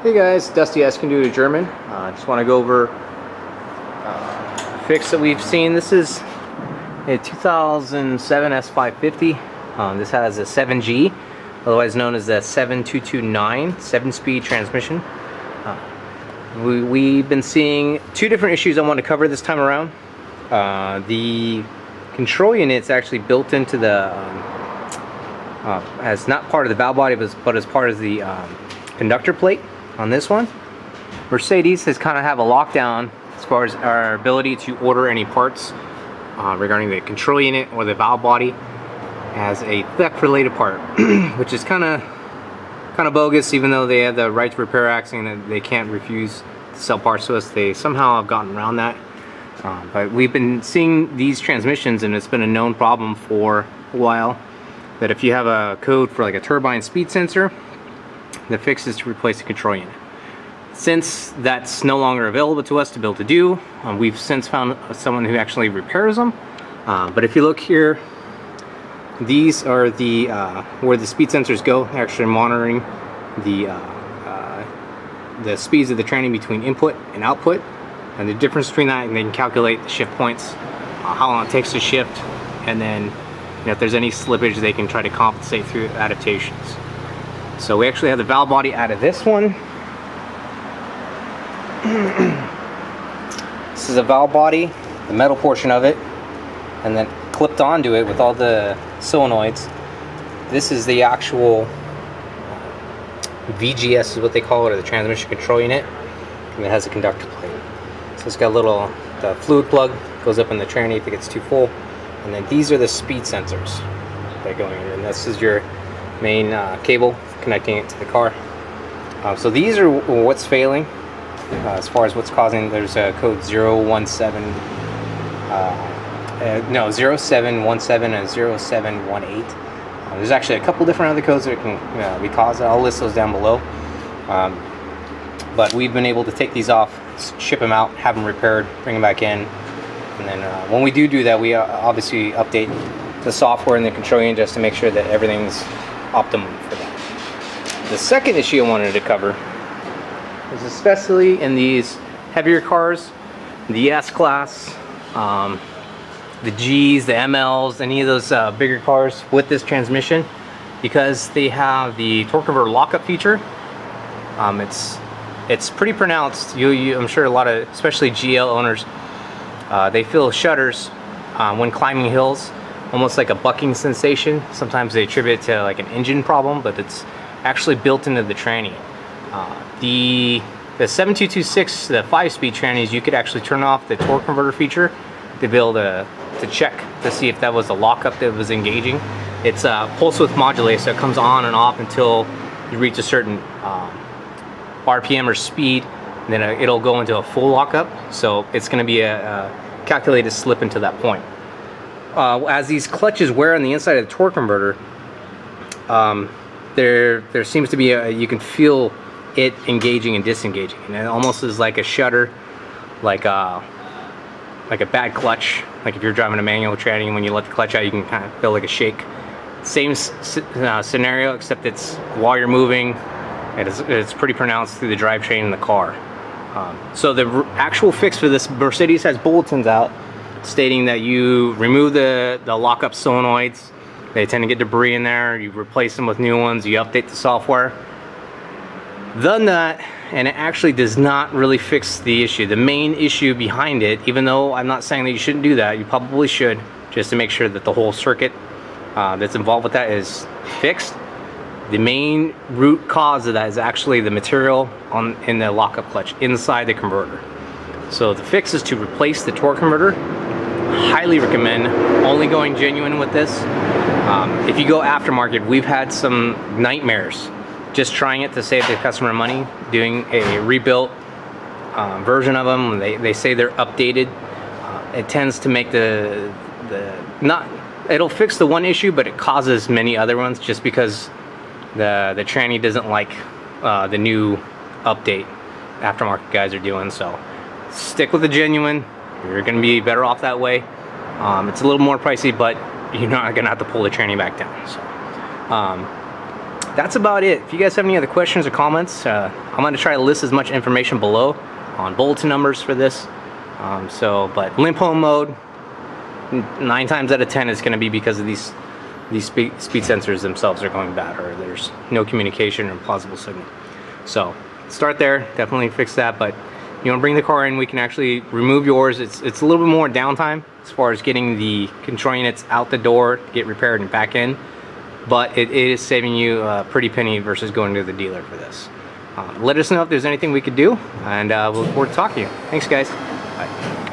Hey guys, Dusty Eskendude German. I just want to go over a fix that we've seen. This is a 2007 S550. This has a 7G, otherwise known as the 7229 7-speed transmission. We've been seeing two different issues I want to cover this time around. The control unit's actually built into the, as not part of the valve body, but as part of the conductor plate. On this one, Mercedes has kind of have a lockdown as far as our ability to order any parts regarding the control unit or the valve body as a theft related part, which is kind of bogus. Even though they have the right to repair act and they can't refuse to sell parts to us, they somehow have gotten around that. But we've been seeing these transmissions, and it's been a known problem for a while, that if you have a code for like a turbine speed sensor, the fix is to replace the control unit. Since that's no longer available to us to be able to do, we've since found someone who actually repairs them. But if you look here, these are the where the speed sensors go, actually monitoring the speeds of the tranny between input and output, and the difference between that, and they can calculate the shift points, how long it takes to shift, and then if there's any slippage, they can try to compensate through adaptations. So we actually have the valve body out of this one. This is a valve body, the metal portion of it, and then clipped onto it with all the solenoids. This is the actual VGS is what they call it, or the transmission control unit, and it has a conductor plate. So it's got a little the fluid plug, goes up in the tranny if it gets too full, and then these are the speed sensors that are going in, and this is your main cable connecting it to the car. So these are what's failing as far as what's causing. There's a code 017 no 0717 and 0718. There's actually a couple different other codes that can be caused. I'll list those down below. But we've been able to take these off, ship them out, have them repaired, bring them back in, and then when we do that, we obviously update the software and the control unit just to make sure that everything's optimum for that. The second issue I wanted to cover is especially in these heavier cars, the S-Class, the Gs, the MLs, any of those bigger cars with this transmission, because they have the torque converter lockup feature. It's pretty pronounced. I'm sure a lot of, especially GL owners, they feel shudders when climbing hills, almost like a bucking sensation. Sometimes they attribute it to like an engine problem, but it's actually built into the tranny. The 7226, the 5-speed trannies, you could actually turn off the torque converter feature to be able to check to see if that was the lockup that was engaging. It's pulse width modulated, so it comes on and off until you reach a certain RPM or speed, and then it'll go into a full lockup. So it's going to be a calculated slip into that point. As these clutches wear on the inside of the torque converter, there seems to be you can feel it engaging and disengaging, and it almost is like a shudder, like a bad clutch. Like if you're driving a manual tranny, and when you let the clutch out, you can kind of feel like a shake. Same scenario, except it's while you're moving. It's pretty pronounced through the drivetrain in the car. So the actual fix for this, Mercedes has bulletins out stating that you remove the lockup solenoids. They tend to get debris in there. You replace them with new ones. You update the software. Done that, and it actually does not really fix the issue. The main issue behind it, even though I'm not saying that you shouldn't do that, you probably should, just to make sure that the whole circuit that's involved with that is fixed. The main root cause of that is actually the material in the lockup clutch inside the converter. So the fix is to replace the torque converter. Highly recommend only going genuine with this. If you go aftermarket, we've had some nightmares just trying it to save the customer money, doing a rebuilt version of them. They say they're updated. It tends to make it'll fix the one issue, but it causes many other ones just because the tranny doesn't like the new update aftermarket guys are doing. So stick with the genuine. You're going to be better off that way. It's a little more pricey, but you're not going to have to pull the tranny back down. So that's about it. If you guys have any other questions or comments, I'm going to try to list as much information below on bulletin numbers for this. But Limp Home Mode, 9 times out of 10 is going to be because of these speed sensors themselves are going bad, or there's no communication or plausible signal. So start there, definitely fix that. But you want to bring the car in, we can actually remove yours. It's a little bit more downtime as far as getting the control units out the door to get repaired and back in, but it is saving you a pretty penny versus going to the dealer for this. Let us know if there's anything we could do, and we'll look forward to talking to you. Thanks guys. Bye.